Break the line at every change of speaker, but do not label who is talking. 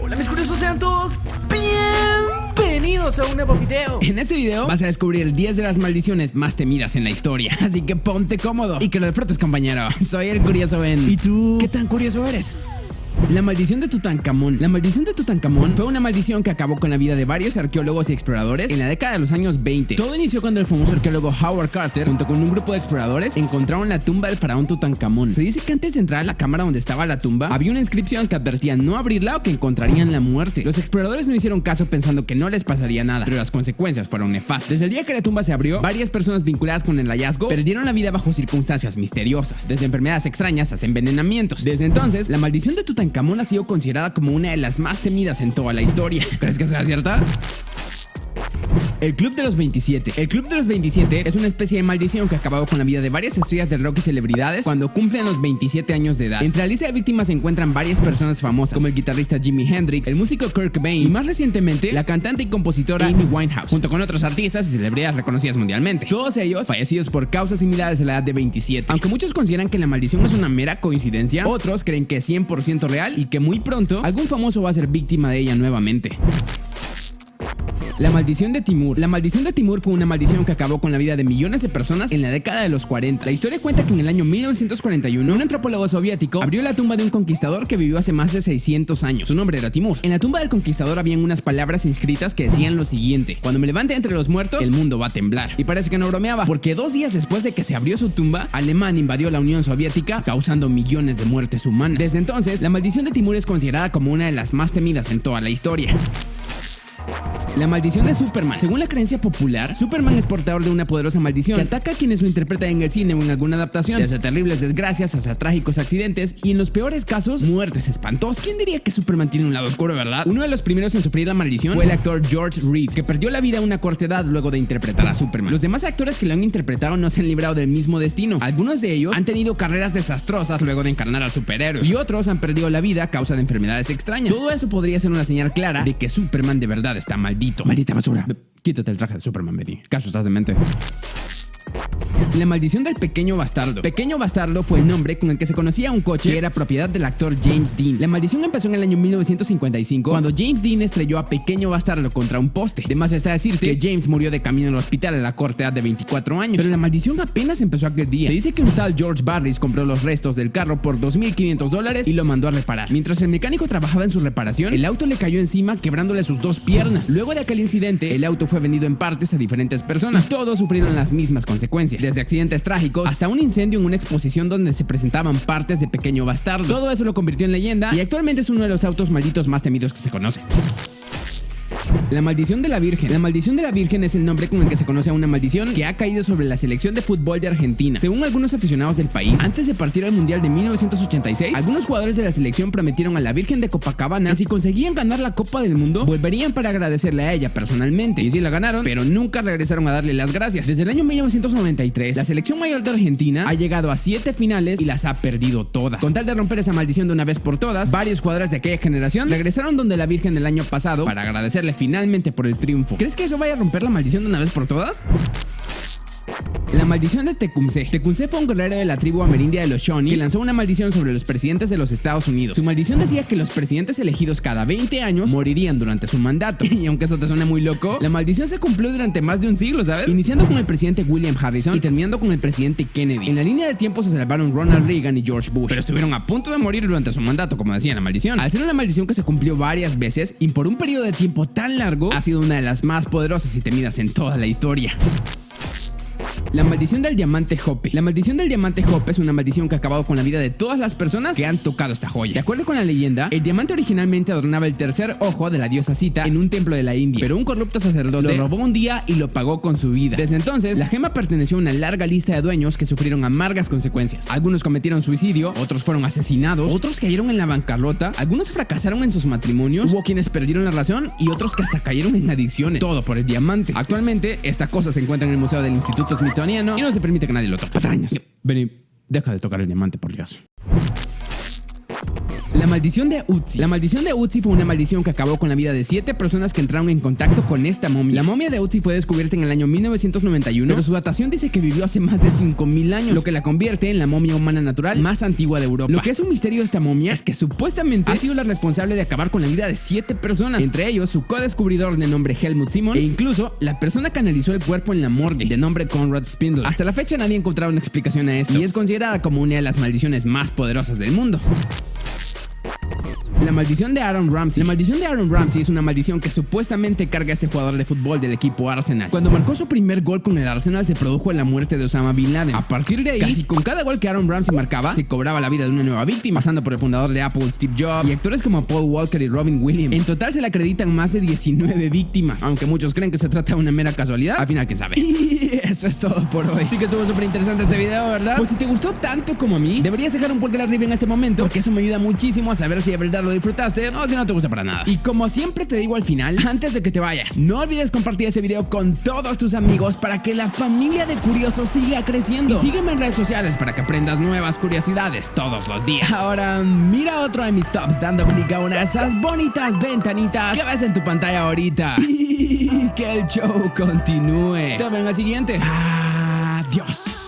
Hola mis curiosos, sean todos bienvenidos a un nuevo video. En este video vas a descubrir 10 de las maldiciones más temidas en la historia, así que ponte cómodo y que lo disfrutes, compañero. Soy el Curioso Ben. ¿Y tú? ¿Qué tan curioso eres? La maldición de Tutankamón. La maldición de Tutankamón fue una maldición que acabó con la vida de varios arqueólogos y exploradores en la década de los años 20. Todo inició cuando el famoso arqueólogo Howard Carter, junto con un grupo de exploradores, encontraron la tumba del faraón Tutankamón. Se dice que antes de entrar a la cámara donde estaba la tumba, había una inscripción que advertía no abrirla o que encontrarían la muerte. Los exploradores no hicieron caso pensando que no les pasaría nada, pero las consecuencias fueron nefastas. Desde el día que la tumba se abrió, varias personas vinculadas con el hallazgo perdieron la vida bajo circunstancias misteriosas, desde enfermedades extrañas hasta envenenamientos. Desde entonces, la maldición de Tutankamón ha sido considerada como una de las más temidas en toda la historia. ¿Crees que sea cierta? El Club de los 27. El Club de los 27 es una especie de maldición que ha acabado con la vida de varias estrellas de rock y celebridades cuando cumplen los 27 años de edad. Entre la lista de víctimas se encuentran varias personas famosas, como el guitarrista Jimi Hendrix, el músico Kurt Cobain y más recientemente la cantante y compositora Amy Winehouse, junto con otros artistas y celebridades reconocidas mundialmente. Todos ellos fallecidos por causas similares a la edad de 27. Aunque muchos consideran que la maldición es una mera coincidencia, otros creen que es 100% real y que muy pronto algún famoso va a ser víctima de ella nuevamente. La maldición de Timur. La maldición de Timur fue una maldición que acabó con la vida de millones de personas en la década de los 40. La historia cuenta que en el año 1941, un antropólogo soviético abrió la tumba de un conquistador que vivió hace más de 600 años. Su nombre era Timur. En la tumba del conquistador habían unas palabras inscritas que decían lo siguiente: cuando me levante entre los muertos, el mundo va a temblar. Y parece que no bromeaba, porque 2 días después de que se abrió su tumba, Alemania invadió la Unión Soviética, causando millones de muertes humanas. Desde entonces, la maldición de Timur es considerada como una de las más temidas en toda la historia. La maldición de Superman. Según la creencia popular, Superman es portador de una poderosa maldición que ataca a quienes lo interpretan en el cine o en alguna adaptación, desde terribles desgracias hasta trágicos accidentes y en los peores casos, muertes espantosas. ¿Quién diría que Superman tiene un lado oscuro, verdad? Uno de los primeros en sufrir la maldición fue el actor George Reeves, que perdió la vida a una corta edad luego de interpretar a Superman. Los demás actores que lo han interpretado no se han librado del mismo destino. Algunos de ellos han tenido carreras desastrosas luego de encarnar al superhéroe y otros han perdido la vida a causa de enfermedades extrañas. Todo eso podría ser una señal clara de que Superman de verdad está maldito. Maldita basura. Quítate el traje de Superman, Benny. ¿Acaso estás demente? La maldición del Pequeño Bastardo. Pequeño Bastardo fue el nombre con el que se conocía un coche que era propiedad del actor James Dean. La maldición empezó en el año 1955 cuando James Dean estrelló a Pequeño Bastardo contra un poste. De más está decirte que James murió de camino al hospital a la corta edad de 24 años. Pero la maldición apenas empezó aquel día. Se dice que un tal George Barris compró los restos del carro por $2,500 y lo mandó a reparar. Mientras el mecánico trabajaba en su reparación, el auto le cayó encima, quebrándole sus 2 piernas. Luego de aquel incidente, el auto fue vendido en partes a diferentes personas. Todos sufrieron las mismas consecuencias, desde accidentes trágicos hasta un incendio en una exposición donde se presentaban partes de Pequeño Bastardo. Todo eso lo convirtió en leyenda y actualmente es uno de los autos malditos más temidos que se conoce. La maldición de la Virgen. La maldición de la Virgen es el nombre con el que se conoce a una maldición que ha caído sobre la selección de fútbol de Argentina. Según algunos aficionados del país, antes de partir al Mundial de 1986, algunos jugadores de la selección prometieron a la Virgen de Copacabana que si conseguían ganar la Copa del Mundo, volverían para agradecerle a ella personalmente. Y sí la ganaron, pero nunca regresaron a darle las gracias. Desde el año 1993, la selección mayor de Argentina ha llegado a 7 finales y las ha perdido todas. Con tal de romper esa maldición de una vez por todas, varios jugadores de aquella generación regresaron donde la Virgen el año pasado para agradecerle finalmente por el triunfo. ¿Crees que eso vaya a romper la maldición de una vez por todas? La maldición de Tecumseh. Tecumseh fue un guerrero de la tribu amerindia de los Shawnee que lanzó una maldición sobre los presidentes de los Estados Unidos. Su maldición decía que los presidentes elegidos cada 20 años morirían durante su mandato. Y aunque eso te suene muy loco, la maldición se cumplió durante más de un siglo, ¿sabes? Iniciando con el presidente William Harrison y terminando con el presidente Kennedy. En la línea del tiempo se salvaron Ronald Reagan y George Bush, pero estuvieron a punto de morir durante su mandato, como decía la maldición. Al ser una maldición que se cumplió varias veces y por un periodo de tiempo tan largo, ha sido una de las más poderosas y temidas en toda la historia. La maldición del diamante Hope. La maldición del diamante Hope es una maldición que ha acabado con la vida de todas las personas que han tocado esta joya. De acuerdo con la leyenda, el diamante originalmente adornaba el tercer ojo de la diosa Sita en un templo de la India, pero un corrupto sacerdote lo robó un día y lo pagó con su vida. Desde entonces, la gema perteneció a una larga lista de dueños que sufrieron amargas consecuencias. Algunos cometieron suicidio, otros fueron asesinados, otros cayeron en la bancarrota, algunos fracasaron en sus matrimonios, hubo quienes perdieron la razón y otros que hasta cayeron en adicciones. Todo por el diamante. Actualmente, esta cosa se encuentra en el Museo del Instituto Smithsoniano y no se permite que nadie lo toque. Patrañas. Vení, deja de tocar el diamante, por Dios. La maldición de Ötzi. La maldición de Ötzi fue una maldición que acabó con la vida de 7 personas que entraron en contacto con esta momia. La momia de Ötzi fue descubierta en el año 1991, pero su datación dice que vivió hace más de 5000 años, lo que la convierte en la momia humana natural más antigua de Europa. Lo que es un misterio de esta momia es que supuestamente ha sido la responsable de acabar con la vida de 7 personas, entre ellos su co-descubridor de nombre Helmut Simon e incluso la persona que analizó el cuerpo en la morgue de nombre Conrad Spindler. Hasta la fecha nadie ha encontrado una explicación a esto y es considerada como una de las maldiciones más poderosas del mundo. La maldición de Aaron Ramsey. La maldición de Aaron Ramsey es una maldición que supuestamente carga a este jugador de fútbol del equipo Arsenal. Cuando marcó su primer gol con el Arsenal se produjo la muerte de Osama Bin Laden. A partir de ahí, casi con cada gol que Aaron Ramsey marcaba, se cobraba la vida de una nueva víctima, pasando por el fundador de Apple, Steve Jobs, y actores como Paul Walker y Robin Williams. En total se le acreditan más de 19 víctimas, aunque muchos creen que se trata de una mera casualidad. Al final, ¿quién sabe? Y eso es todo por hoy. Sí que estuvo súper interesante este video, ¿verdad? Pues si te gustó tanto como a mí, deberías dejar un pulgar arriba en este momento, porque eso me ayuda muchísimo a saber si de verdad lo disfrutaste o si no te gusta para nada. Y como siempre te digo al final, antes de que te vayas, no olvides compartir este video con todos tus amigos para que la familia de curiosos siga creciendo. Y sígueme en redes sociales para que aprendas nuevas curiosidades todos los días. Ahora, mira otro de mis tops dando clic a una de esas bonitas ventanitas que ves en tu pantalla ahorita. Y que el show continúe. Te veo en el siguiente. Adiós.